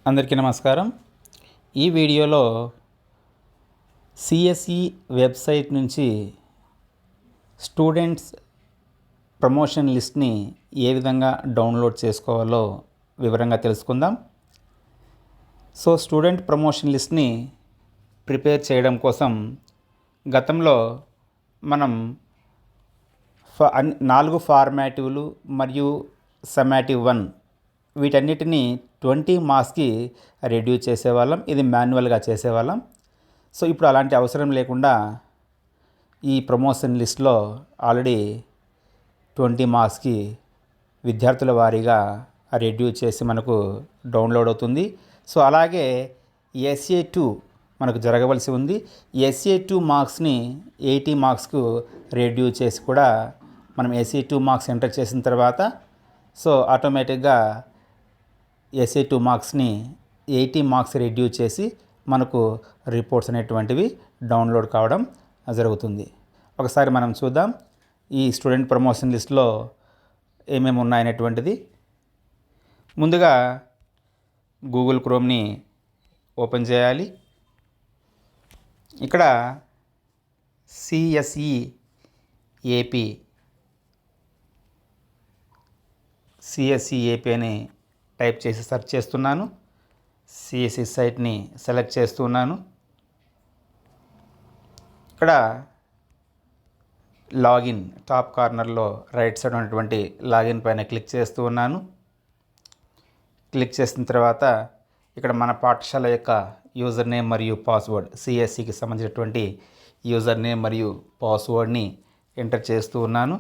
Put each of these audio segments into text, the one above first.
అందరికీ నమస్కారం. ఈ వీడియోలో సిఎస్ఈ వెబ్సైట్ నుంచి స్టూడెంట్స్ ప్రమోషన్ లిస్ట్ని ఏ విధంగా డౌన్లోడ్ చేసుకోవాలో వివరంగా తెలుసుకుందాం. సో స్టూడెంట్ ప్రమోషన్ లిస్ట్ని ప్రిపేర్ చేయడం కోసం గతంలో మనం 4 ఫార్మాటివ్లు మరియు సమాటివ్ 1 వీటన్నిటిని 20 మార్క్స్కి రెడ్యూస్ చేసేవాళ్ళం. ఇది మాన్యువల్గా చేసేవాళ్ళం. సో ఇప్పుడు అలాంటి అవసరం లేకుండా ఈ ప్రమోషన్ లిస్ట్లో ఆల్రెడీ 20 మార్క్స్కి విద్యార్థుల వారీగా రెడ్యూస్ చేసి మనకు డౌన్లోడ్ అవుతుంది. సో అలాగే SA2 మనకు జరగవలసి ఉంది. SA2 మార్క్స్ని 80 మార్క్స్కు రెడ్యూస్ చేసి కూడా మనం SA2 మార్క్స్ ఎంటర్ చేసిన తర్వాత సో ఆటోమేటిక్గా SA2 మార్క్స్ని 80 మార్క్స్ రెడ్యూస్ చేసి మనకు రిపోర్ట్స్ అనేటువంటివి డౌన్లోడ్ కావడం జరుగుతుంది. ఒకసారి మనం చూద్దాం ఈ స్టూడెంట్ ప్రమోషన్ లిస్ట్లో ఏమేమి ఉన్నాయనేటువంటిది. ముందుగా గూగుల్ క్రోమ్ని ఓపెన్ చేయాలి. ఇక్కడ CSE AP అని టైప్ చేసి సెర్చ్ చేస్తున్నాను. సిఎస్ఈ సైట్ని సెలెక్ట్ చేస్తున్నాను. ఇక్కడ లాగిన్ టాప్ కార్నర్లో రైట్ సైడ్ ఉన్నటువంటి లాగిన్ పైన క్లిక్ చేస్తూ ఉన్నాను. క్లిక్ చేసిన తర్వాత ఇక్కడ మన పాఠశాల యొక్క యూజర్ నేమ్ మరియు పాస్వర్డ్ సిఎస్ఈకి సంబంధించినటువంటి యూజర్ నేమ్ మరియు పాస్వర్డ్ని ఎంటర్ చేస్తూ ఉన్నాను.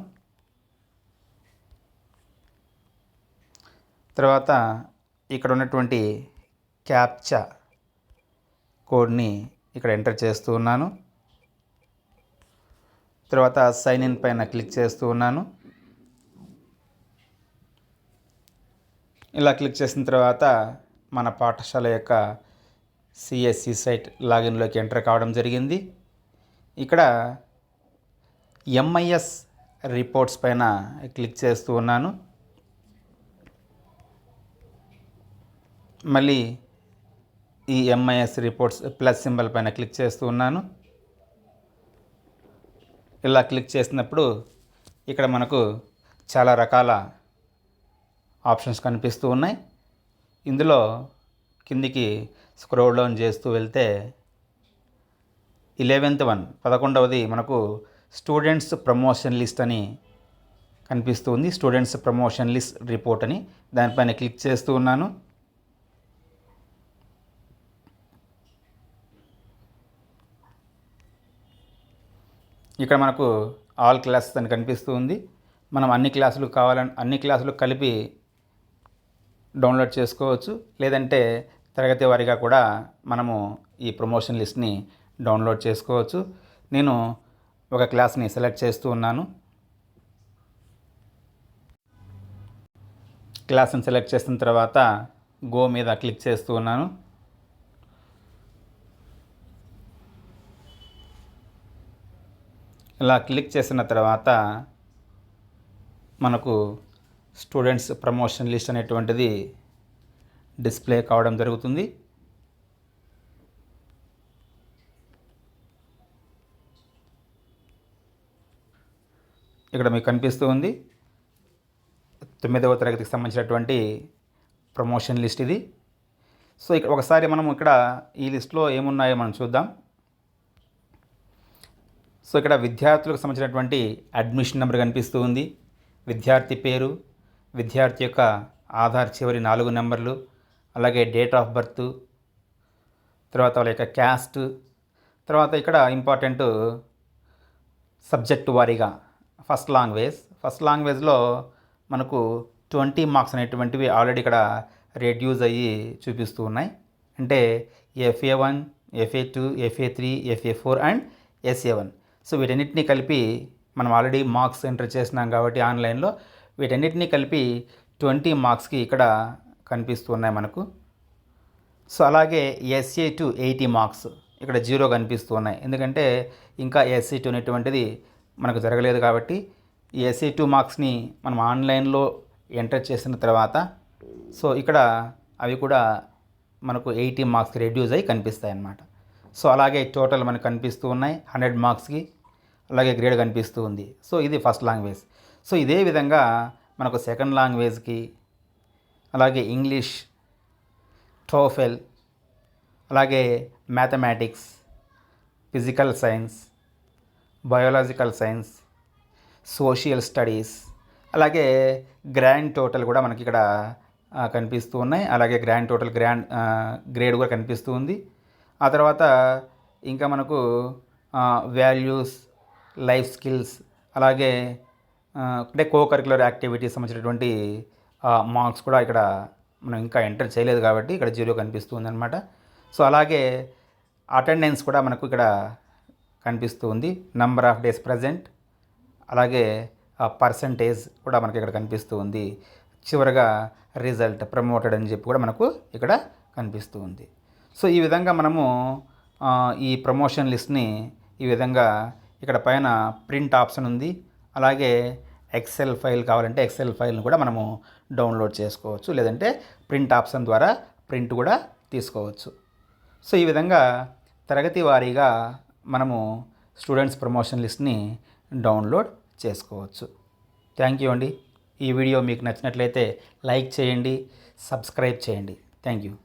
తర్వాత ఇక్కడ ఉన్నటువంటి క్యాప్చా కోడ్ని ఇక్కడ ఎంటర్ చేస్తూ ఉన్నాను. తర్వాత సైన్ ఇన్ పైన క్లిక్ చేస్తూ ఉన్నాను. ఇలా క్లిక్ చేసిన తర్వాత మన పాఠశాల యొక్క సిఎస్ఈ సైట్ లాగిన్లోకి ఎంటర్ కావడం జరిగింది. ఇక్కడ MIS రిపోర్ట్స్ పైన క్లిక్ చేస్తూ ఉన్నాను. మళ్ళీ ఈ MIS రిపోర్ట్స్ ప్లస్ సింబల్ పైన క్లిక్ చేస్తూ ఉన్నాను. ఇలా క్లిక్ చేసినప్పుడు ఇక్కడ మనకు చాలా రకాల ఆప్షన్స్ కనిపిస్తూ ఉన్నాయి. ఇందులో కిందికి స్క్రోల్ డౌన్ చేస్తూ వెళ్తే 11వ మనకు స్టూడెంట్స్ ప్రమోషన్ లిస్ట్ అని కనిపిస్తుంది. స్టూడెంట్స్ ప్రమోషన్ లిస్ట్ రిపోర్ట్ అని దానిపైన క్లిక్ చేస్తూ ఉన్నాను. ఇక్కడ మనకు ఆల్ క్లాసెస్ అని కనిపిస్తూ ఉంది. మనం అన్ని క్లాసులు కలిపి డౌన్లోడ్ చేసుకోవచ్చు. లేదంటే తరగతి వారీగా కూడా మనము ఈ ప్రమోషన్ లిస్ట్ని డౌన్లోడ్ చేసుకోవచ్చు. నేను ఒక క్లాస్ని సెలెక్ట్ చేస్తూ ఉన్నాను. క్లాస్ని సెలెక్ట్ చేసిన తర్వాత గో మీద క్లిక్ చేస్తూ ఉన్నాను. ఇలా క్లిక్ చేసిన తర్వాత మనకు స్టూడెంట్స్ ప్రమోషన్ లిస్ట్ అనేటువంటిది డిస్ప్లే కావడం జరుగుతుంది. ఇక్కడ మీకు కనిపిస్తూ ఉంది 9వ తరగతికి సంబంధించినటువంటి ప్రమోషన్ లిస్ట్ ఇది. సో ఇక్కడ ఒకసారి మనం ఇక్కడ ఈ లిస్ట్లో ఏమున్నాయో మనం చూద్దాం. సో ఇక్కడ విద్యార్థులకు సంబంధించినటువంటి అడ్మిషన్ నెంబర్ కనిపిస్తూ ఉంది. విద్యార్థి పేరు, విద్యార్థి యొక్క ఆధార్ చివరి 4 నెంబర్లు, అలాగే డేట్ ఆఫ్ బర్త్, తర్వాత వాళ్ళ యొక్క క్యాస్ట్, తర్వాత ఇక్కడ ఇంపార్టెంట్ సబ్జెక్టు వారీగా ఫస్ట్ లాంగ్వేజ్లో మనకు 20 మార్క్స్ అనేటువంటివి ఆల్రెడీ ఇక్కడ రెడ్యూస్ అయ్యి చూపిస్తూ ఉన్నాయి. అంటే FA1, FA2, FA3, FA4 and SA1. So వీటన్నిటిని కలిపి మనం ఆల్రెడీ మార్క్స్ ఎంటర్ చేసినాం కాబట్టి ఆన్లైన్లో వీటన్నిటిని కలిపి 20 మార్క్స్కి ఇక్కడ కనిపిస్తూ ఉన్నాయి మనకు. సో అలాగే SA2 80 మార్క్స్ ఇక్కడ 0 కనిపిస్తూ ఉన్నాయి. ఎందుకంటే ఇంకా SA2 అనేటువంటిది మనకు జరగలేదు కాబట్టి ఈ SA2 మార్క్స్ని మనం ఆన్లైన్లో ఎంటర్ చేసిన తర్వాత సో ఇక్కడ అవి కూడా మనకు 80 మార్క్స్కి రెడ్యూస్ అయ్యి కనిపిస్తాయి అన్నమాట. సో అలాగే టోటల్ మనకు కనిపిస్తూ ఉన్నాయి 100 మార్క్స్కి, అలాగే గ్రేడ్ కనిపిస్తూ ఉంది. సో ఇది ఫస్ట్ లాంగ్వేజ్. సో ఇదే విధంగా మనకు సెకండ్ లాంగ్వేజ్కి, అలాగే ఇంగ్లీష్, టోఫెల్, అలాగే mathematics, physical science, biological science, social studies, అలాగే గ్రాండ్ టోటల్ కూడా మనకి ఇక్కడ కనిపిస్తూ ఉన్నాయి. అలాగే గ్రాండ్ టోటల్ గ్రేడ్ కూడా కనిపిస్తూ ఉంది. ఆ తర్వాత ఇంకా మనకు వాల్యూస్, లైఫ్ స్కిల్స్, అలాగే అంటే కరిక్యులర్ యాక్టివిటీస్ సంబంధించినటువంటి మార్క్స్ కూడా ఇక్కడ మనం ఇంకా ఎంటర్ చేయలేదు కాబట్టి ఇక్కడ 0 కనిపిస్తుంది అనమాట. సో అలాగే అటెండెన్స్ కూడా మనకు ఇక్కడ కనిపిస్తూ ఉంది. నంబర్ ఆఫ్ డేస్ ప్రజెంట్, అలాగే పర్సంటేజ్ కూడా మనకి ఇక్కడ కనిపిస్తూ ఉంది. చివరగా రిజల్ట్, ప్రమోటెడ్ అని చెప్పి కూడా మనకు ఇక్కడ కనిపిస్తూ ఉంది. సో ఈ విధంగా మనము ఈ ప్రమోషన్ లిస్ట్ని ఈ విధంగా ఇక్కడ పైన ప్రింట్ ఆప్షన్ ఉంది. అలాగే ఎక్సెల్ ఫైల్ కావాలంటే ఎక్సెల్ ఫైల్ని కూడా మనము డౌన్లోడ్ చేసుకోవచ్చు, లేదంటే ప్రింట్ ఆప్షన్ ద్వారా ప్రింట్ కూడా తీసుకోవచ్చు. సో ఈ విధంగా తరగతి వారీగా మనము స్టూడెంట్స్ ప్రమోషన్ లిస్ట్ని డౌన్లోడ్ చేసుకోవచ్చు. థ్యాంక్ యూ అండి. ఈ వీడియో మీకు నచ్చినట్లయితే లైక్ చేయండి, సబ్స్క్రైబ్ చేయండి. Thank you.